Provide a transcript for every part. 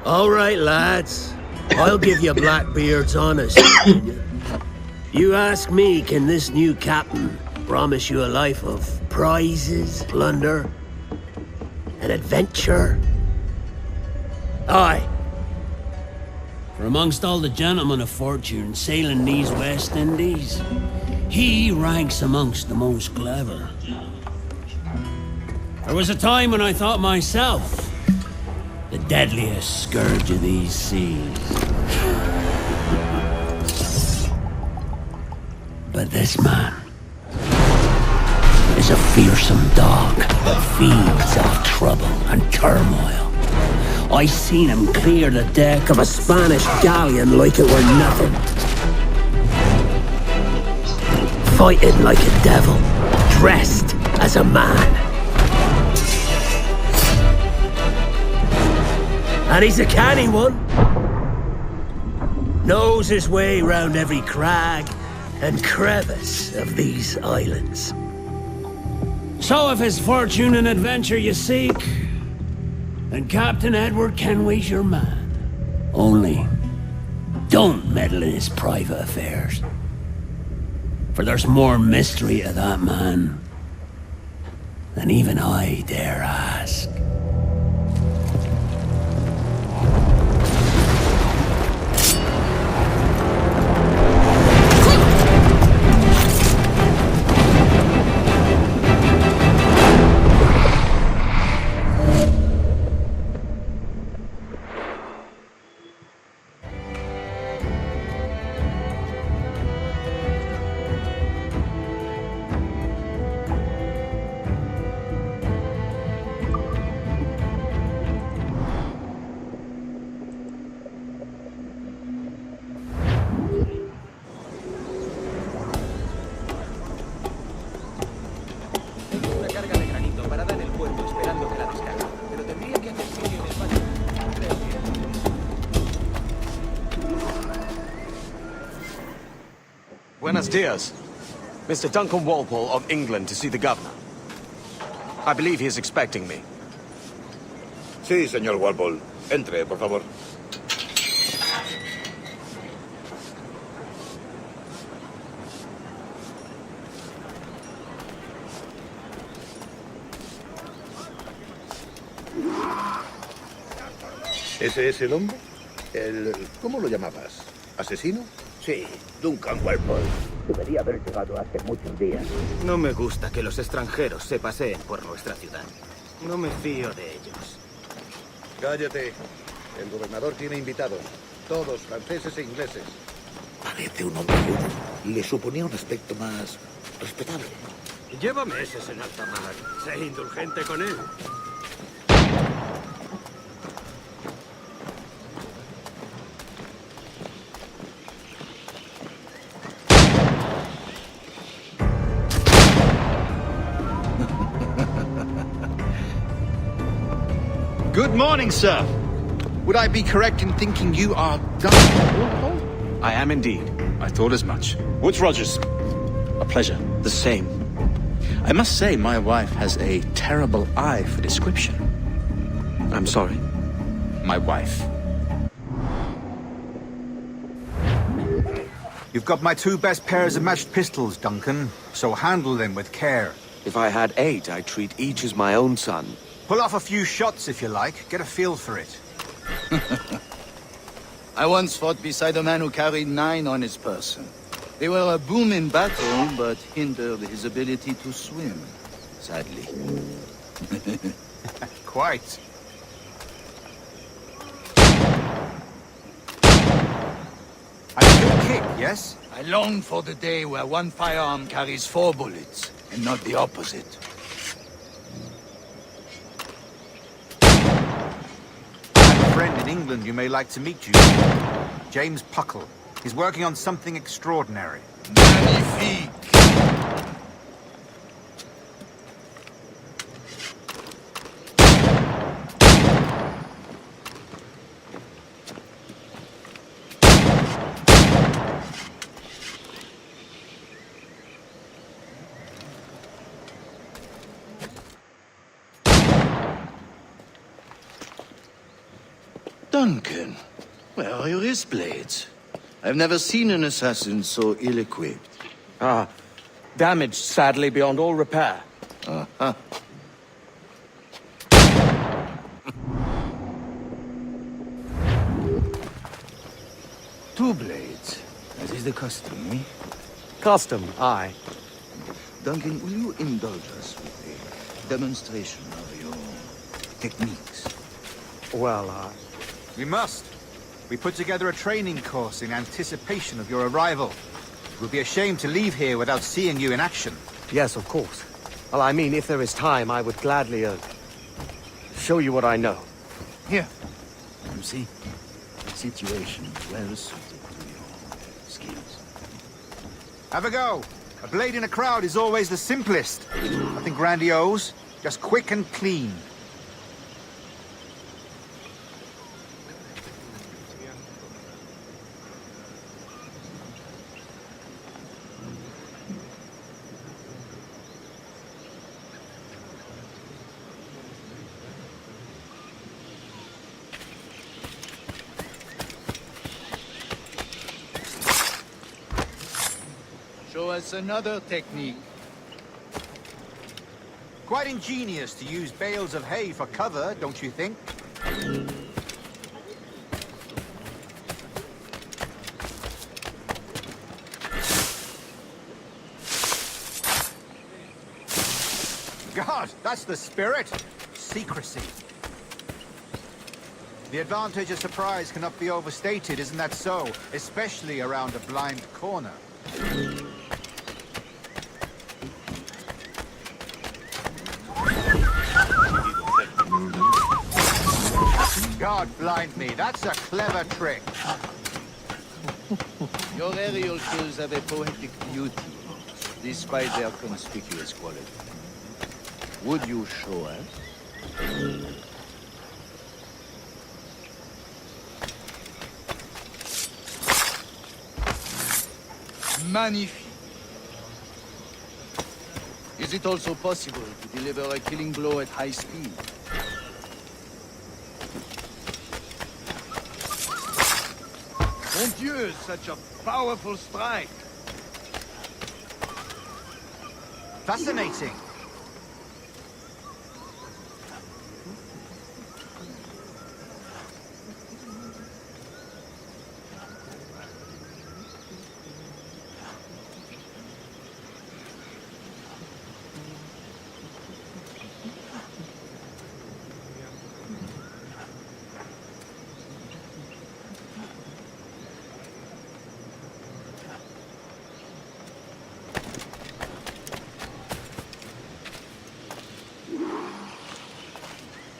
All right, lads. I'll give you Blackbeard's honest opinion. You ask me, can this new captain promise you a life of prizes, plunder, and adventure? Aye. For amongst all the gentlemen of fortune sailing these West Indies, he ranks amongst the most clever. There was a time when I thought myself the deadliest scourge of these seas. But this man is a fearsome dog that feeds off trouble and turmoil. I seen him clear the deck of a Spanish galleon like it were nothing. Fighting like a devil, dressed as a man. And he's a canny one. Knows his way round every crag and crevice of these islands. So if it's fortune and adventure you seek, then Captain Edward Kenway's your man. Only, don't meddle in his private affairs. For there's more mystery to that man than even I dare ask. Buenos dias. Mr. Duncan Walpole of England to see the governor. I believe he is expecting me. Sí, señor Walpole. Entre, por favor. ¿Ese es el hombre? ¿Cómo lo llamabas? ¿Asesino? Sí, Duncan Walpole. Debería haber llegado hace muchos días. No me gusta que los extranjeros se paseen por nuestra ciudad. No me fío de ellos. Cállate. El gobernador tiene invitados. Todos franceses e ingleses. Parece un hombre rudo. Le suponía un aspecto más respetable. Lleva meses en alta mar. Sé indulgente con él. Good morning, sir. Would I be correct in thinking you are Duncan Walpole? I am indeed. I thought as much. Woods Rogers. A pleasure. The same. I must say, my wife has a terrible eye for description. I'm sorry. My wife. You've got my two best pairs of matched pistols, Duncan, so handle them with care. If I had 8, I'd treat each as my own son. Pull off a few shots if you like. Get a feel for it. I once fought beside a man who carried 9 on his person. They were a boom in battle, but hindered his ability to swim, sadly. Quite. A good kick, yes? I long for the day where one firearm carries 4 bullets, and not the opposite. Friend in England you may like to meet you. James Puckle. He's working on something extraordinary. Magnifique! Duncan, where are your wrist blades? I've never seen an assassin so ill-equipped. Ah, damaged sadly beyond all repair. Uh-huh. Two blades, as is the custom, eh? Custom, aye. Duncan, will you indulge us with a demonstration of your techniques? Well, We must. We put together a training course in anticipation of your arrival. It would be a shame to leave here without seeing you in action. yes, of course. Well, I mean, if there is time, I would gladly, show you what I know. Here. You see, the situation is well suited to your skills. Have a go. A blade in a crowd is always the simplest. Nothing grandiose, just quick and clean. Show us another technique. Quite ingenious to use bales of hay for cover, don't you think? God, that's the spirit. Secrecy. The advantage of surprise cannot be overstated, isn't that so? Especially around a blind corner. God blind me, that's a clever trick. Your aerial kills have a poetic beauty, despite their conspicuous quality. Would you show us? Magnifique. Is it also possible to deliver a killing blow at high speed? Mon Dieu, such a powerful strike! Fascinating.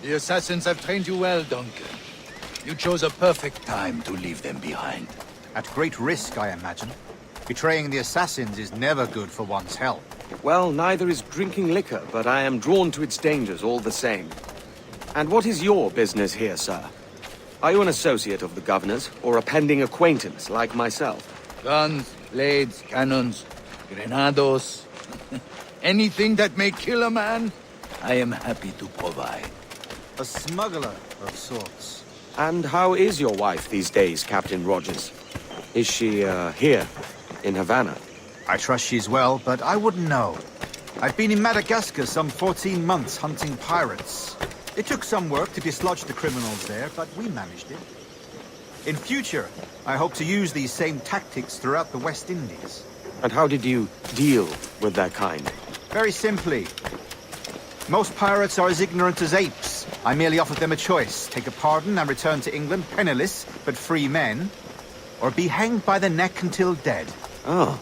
The assassins have trained you well, Duncan. You chose a perfect time to leave them behind. At great risk, I imagine. Betraying the assassins is never good for one's health. Well, neither is drinking liquor, but I am drawn to its dangers all the same. And what is your business here, sir? Are you an associate of the governor's, or a pending acquaintance like myself? Guns, blades, cannons, grenados. Anything that may kill a man, I am happy to provide. A smuggler of sorts. And how is your wife these days, Captain Rogers? Is she, here, in Havana? I trust she's well, but I wouldn't know. I've been in Madagascar some 14 months hunting pirates. It took some work to dislodge the criminals there, but we managed it. In future, I hope to use these same tactics throughout the West Indies. And how did you deal with that kind? Very simply. Most pirates are as ignorant as apes. I merely offered them a choice. Take a pardon and return to England penniless, but free men. Or be hanged by the neck until dead. Oh.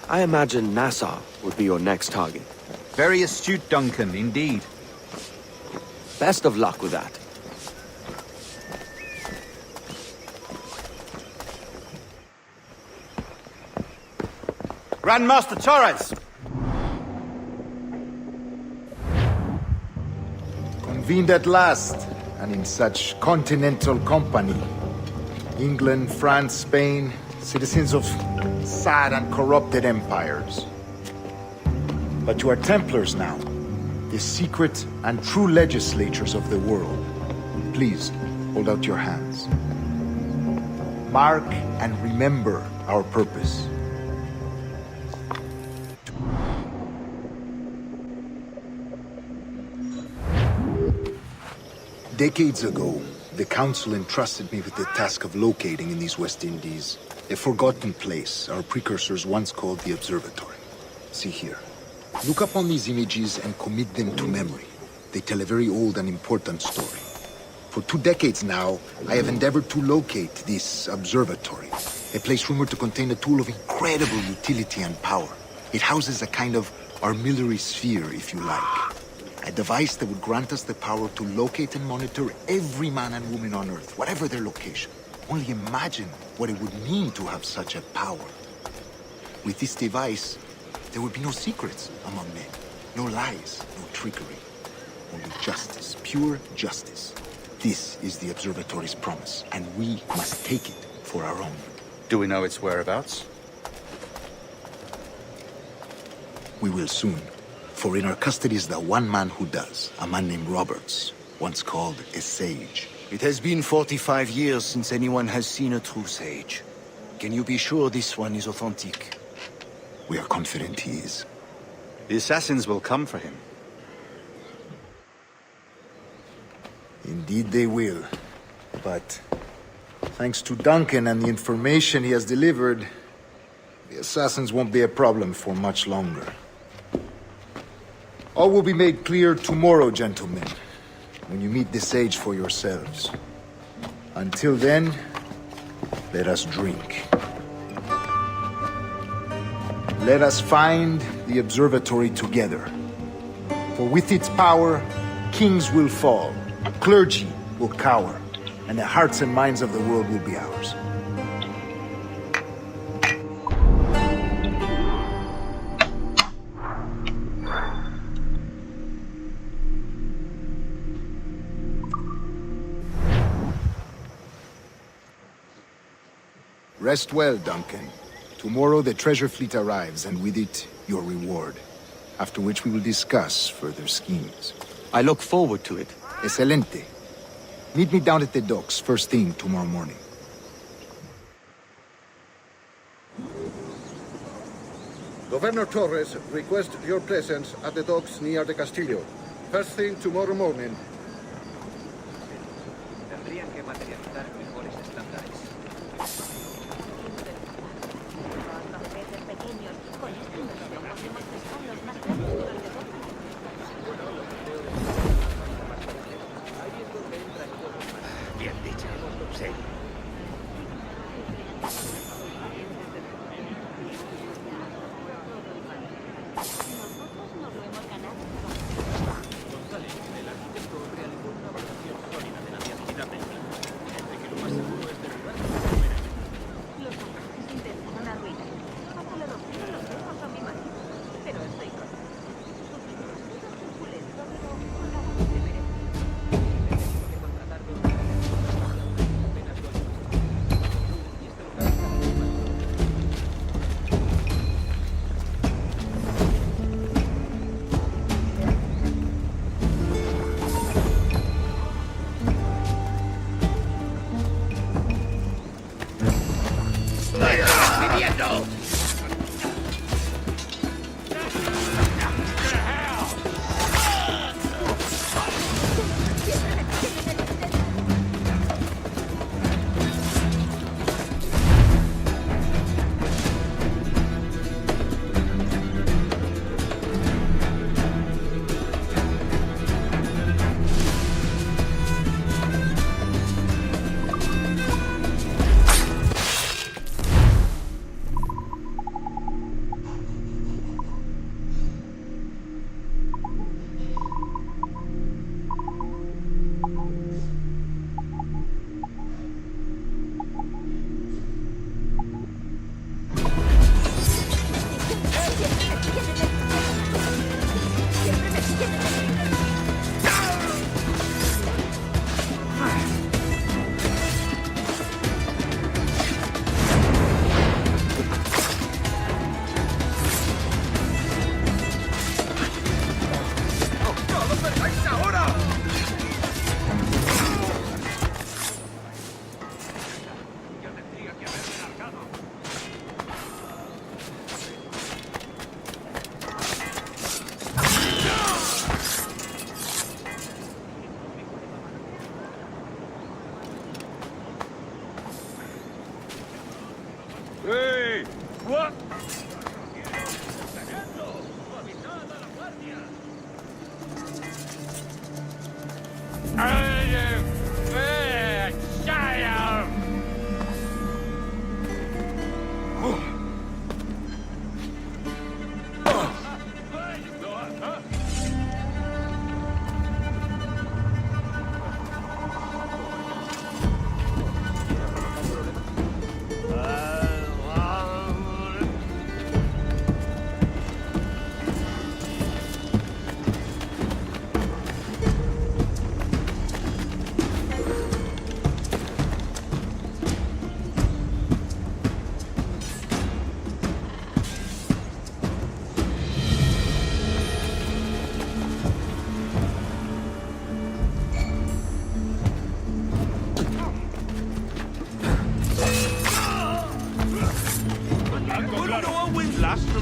I imagine Nassau would be your next target. Very astute, Duncan, indeed. Best of luck with that. Grandmaster Torres! Convened at last, and in such continental company. England, France, Spain, citizens of sad and corrupted empires. But you are Templars now, the secret and true legislators of the world. Please, Hold out your hands. Mark and remember our purpose. Decades ago, the Council entrusted me with the task of locating in these West Indies a forgotten place our precursors once called the Observatory. See here. Look upon these images and commit them to memory. They tell a very old and important story. For 2 decades now, I have endeavored to locate this observatory, a place rumored to contain a tool of incredible utility and power. It houses a kind of armillary sphere, if you like. A device that would grant us the power to locate and monitor every man and woman on Earth, whatever their location. Only imagine what it would mean to have such a power. With this device, there would be no secrets among men, no lies, no trickery. Only justice, pure justice. This is the observatory's promise, and we must take it for our own. Do we know its whereabouts? We will soon. For in our custody is the one man who does, a man named Roberts, once called a sage. It has been 45 years since anyone has seen a true sage. Can you be sure this one is authentic? We are confident he is. The assassins will come for him. Indeed they will. But thanks to Duncan and the information he has delivered, the assassins won't be a problem for much longer. All will be made clear tomorrow, gentlemen, when you meet the sage for yourselves. Until then, let us drink. Let us find the observatory together. For with its power, kings will fall, clergy will cower, and the hearts and minds of the world will be ours. Rest well, Duncan. Tomorrow the treasure fleet arrives, and with it, your reward. After which we will discuss further schemes. I look forward to it. Excelente. Meet me down at the docks first thing tomorrow morning. Governor Torres requests your presence at the docks near the Castillo. First thing tomorrow morning. Bien dicho. Sí.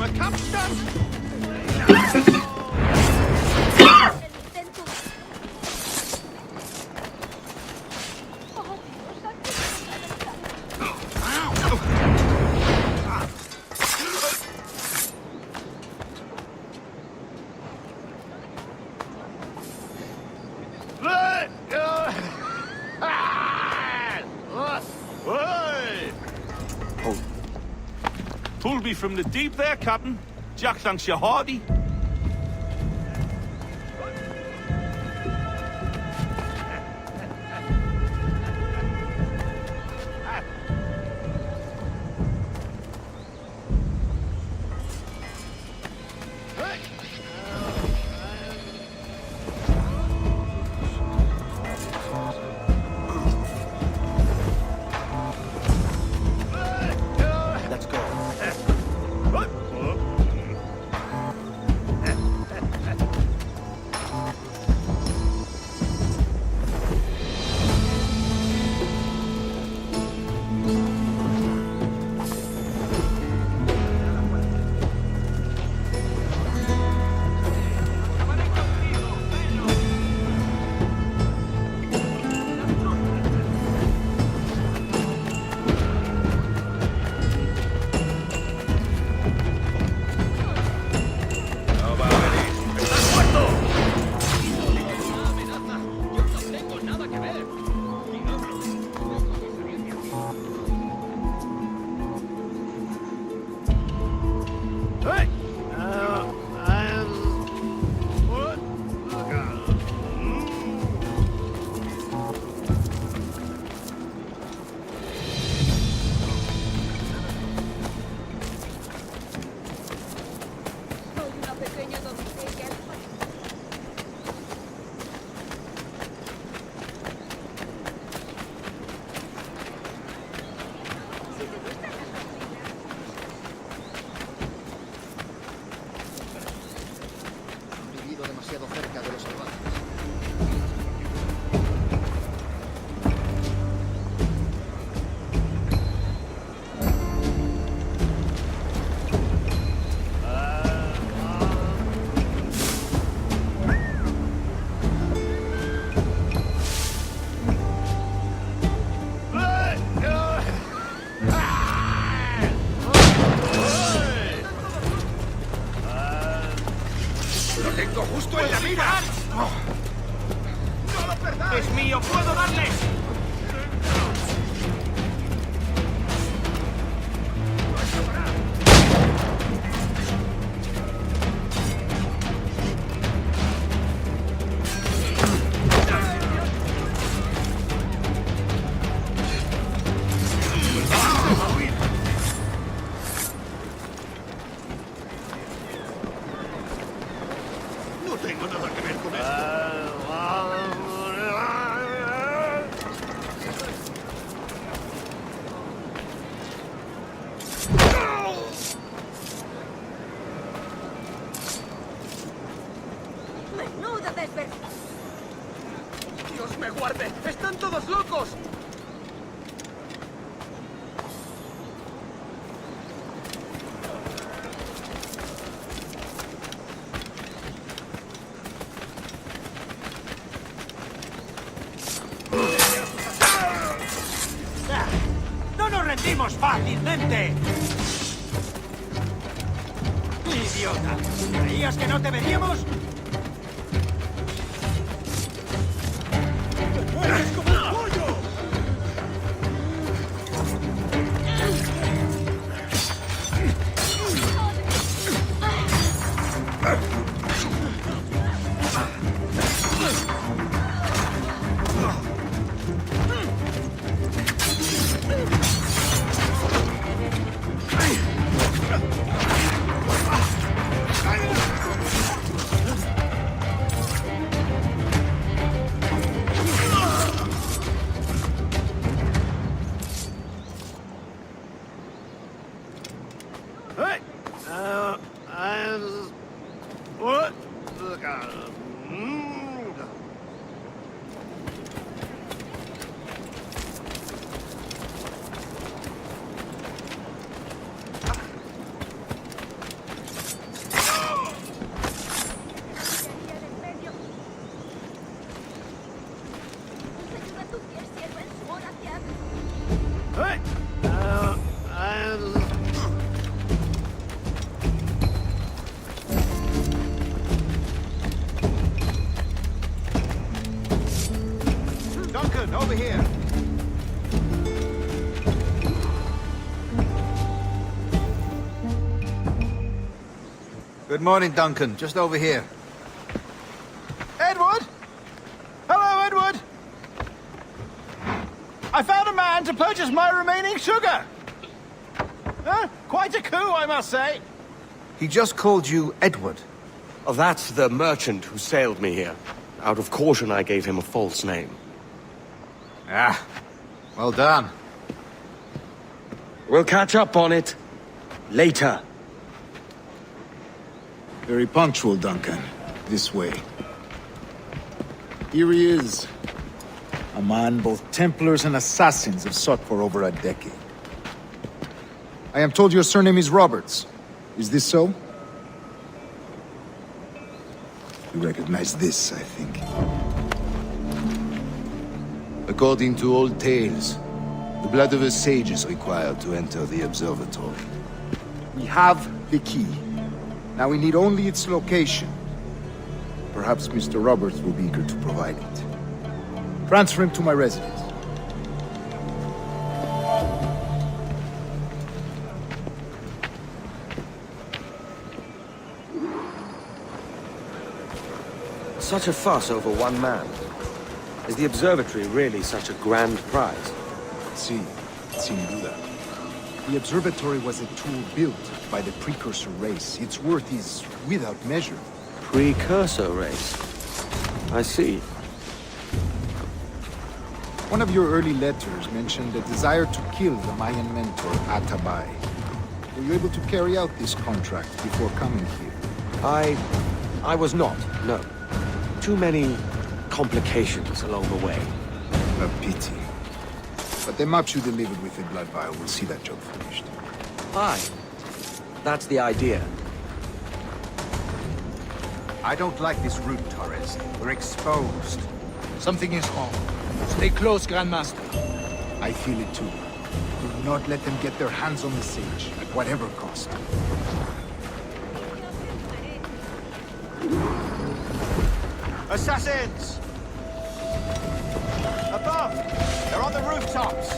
a capstan? Pulled me from the deep there, Captain. Jack thanks you hardy. Let's go. demasiado cerca de los salvajes. ¡Justo en la mira! ¡No lo perdáis! ¡Es mío! ¡Puedo darle! No tengo nada que ver con esto. ¡Menuda desver... ¡Dios me guarde! ¡Están todos locos! ¡No nos rendimos fácilmente! ¡Idiota! ¿Creías que no te veríamos? ¡Eres como un pollo! here. Good morning, Duncan. Just over here. Edward? Hello, Edward! I found a man to purchase my remaining sugar! Huh? Quite a coup, I must say. He just called you Edward. Oh, that's the merchant who sailed me here. Out of caution, I gave him a false name. Ah, well done. We'll catch up on it later. Very punctual, Duncan. This way. Here he is. A man both Templars and Assassins have sought for over a decade. I am told your surname is Roberts. Is this so? You recognize this, I think. According to old tales, the blood of a sage is required to enter the observatory. We have the key. Now we need only its location. Perhaps Mr. Roberts will be eager to provide it. Transfer him to my residence. Such a fuss over one man. Is the observatory really such a grand prize? See you do that. The observatory was a tool built by the precursor race. Its worth is without measure. Precursor race. I see. One of your early letters mentioned a desire to kill the Mayan mentor, Atabay. Were you able to carry out this contract before coming here? I was not, no. Too many complications along the way. A pity. But the maps you delivered with the blood vial will see that job finished. Aye. That's the idea. I don't like this route, Torres. We're exposed. Something is wrong. Stay close, Grandmaster. I feel it too. Do not let them get their hands on the sage, at whatever cost. Assassins! Above! They're on the rooftops!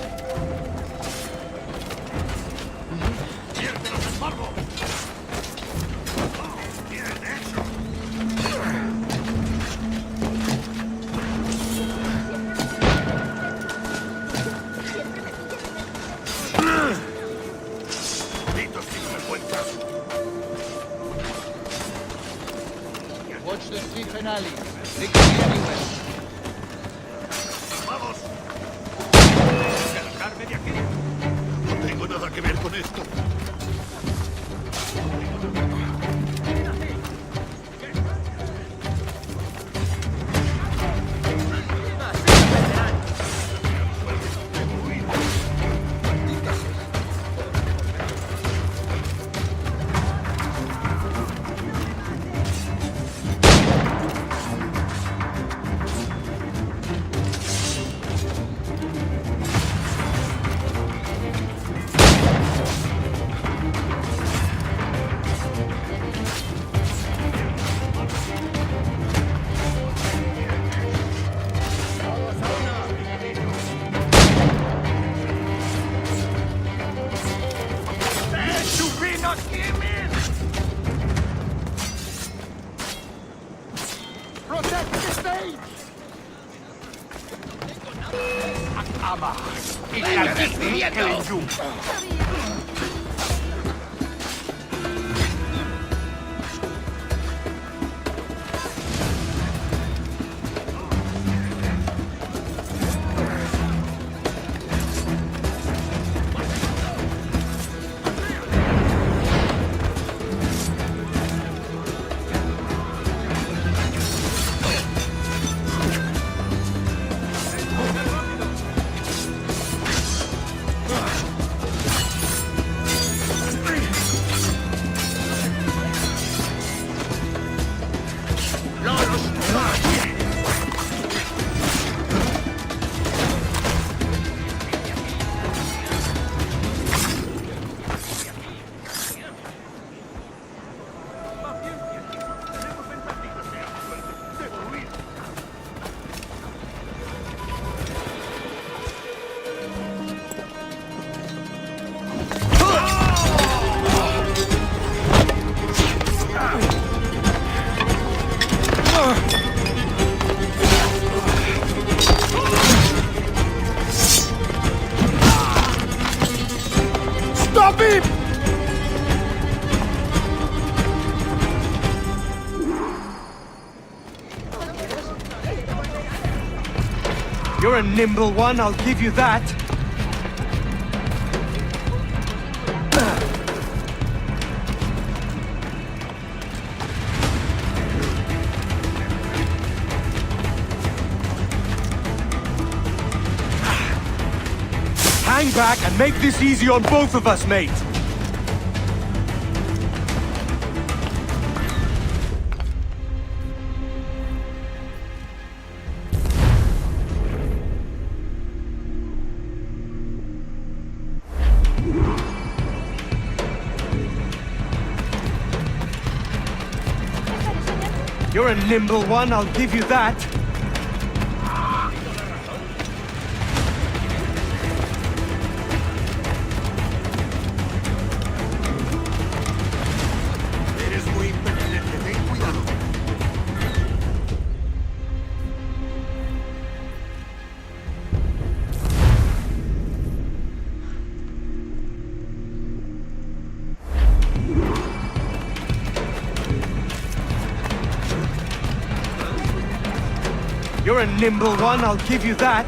Watch the street finale. They can be anywhere. No tengo nada que ver con esto. You're a nimble one, I'll give you that. Hang back and make this easy on both of us, mate. You're a nimble one, I'll give you that. Eres muy impertinente, ten cuidado. You're a nimble one, I'll give you that.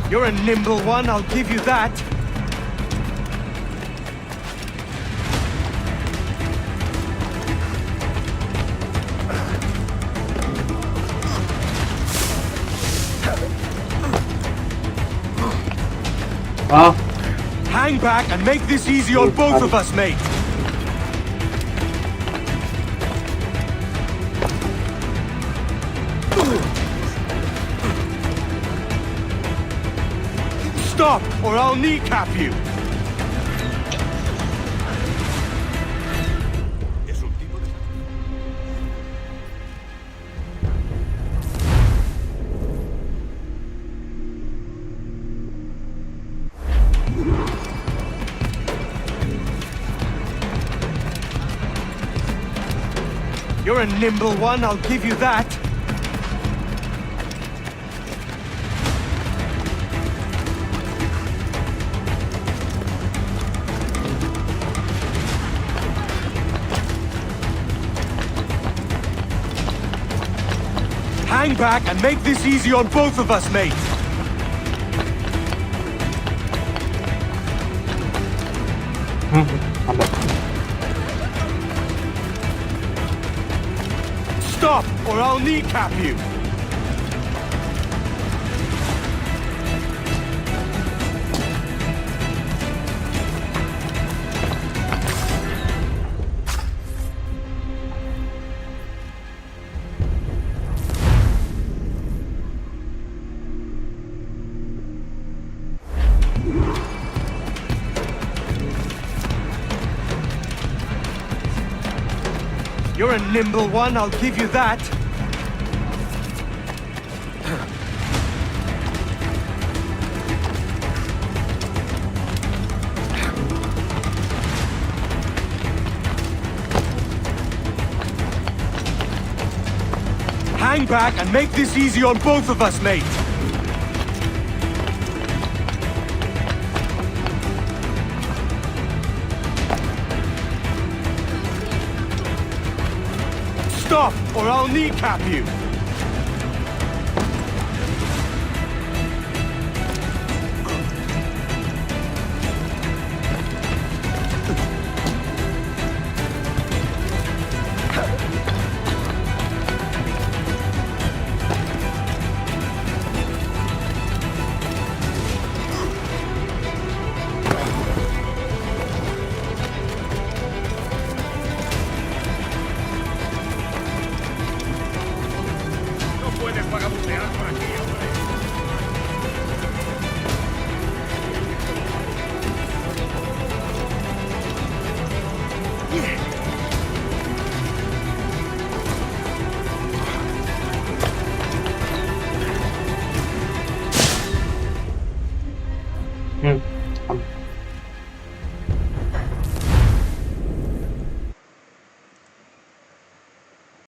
You're a nimble one, I'll give you that. Hang back and make this easy on both of us, mate. Stop, or I'll kneecap you! You're a nimble one, I'll give you that. Hang back and make this easy on both of us, mate. Stop, or I'll kneecap you. You're a nimble one, I'll give you that. Hang back and make this easy on both of us, mate. Stop, or I'll kneecap you!